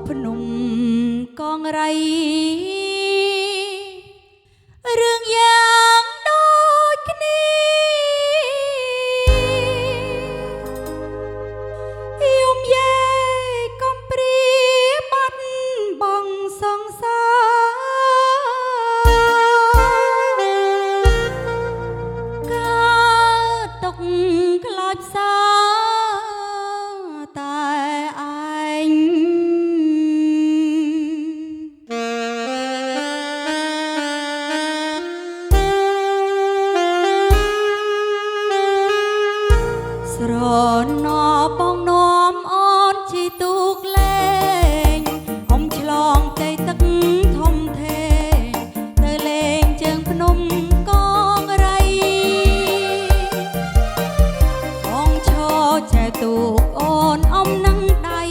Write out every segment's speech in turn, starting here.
ភ្នំកងរៃរឿងយ៉ាងដូចគ្នាយំយាយកំព្រាបាត់បងសង្សារកើតទុកខ្លោចផ្សាតែឯងស្រណបងនាំអូនជិះទូកលេងអុំឆ្លងផ្ទៃទឹកធំធេងទៅលេងជើងភ្នំកងរៃបងឈរចែកទូកអូនអុំនឹងដៃ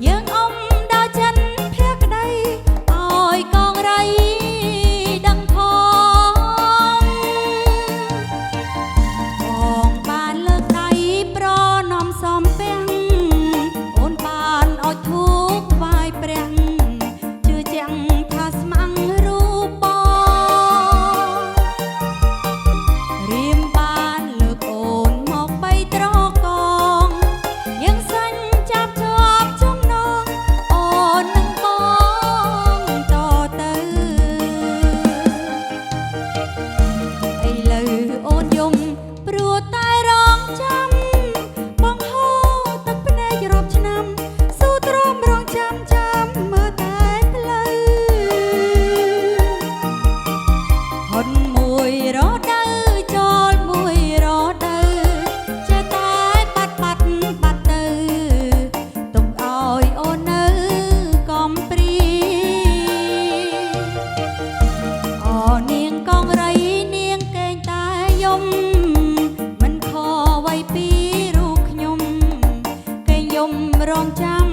យើងអុំដើរចិនភក្តីឲ្យកងរៃដឹងផងបងបានលើកដៃប្រណំសំពាំងអូនបានអោយធូបថ្វាយព្រះជឿជាក់ថាស្មាំងរូបបងរៀមបានលើកអូនមកបីត្រកងយើងសាញ់ចាប់ជាប់ចំណងអូននឹងបងតទៅឥឡូវអូនយំព្រោះតែរងចាំបងហូរទឹកភ្នែករាប់ឆ្នាំស៊ូទ្រាំរងចាំមើលតែផ្លូវហត់មួយរដូវចូលមួយរដូវចេះតែបាត់ទៅទុកឲ្យអូននៅកំព្រាអូនាងកងរៃនាងកេងតែយំមិនខអ្វីពីរូបខ្ញុំកេងយំរងចាំ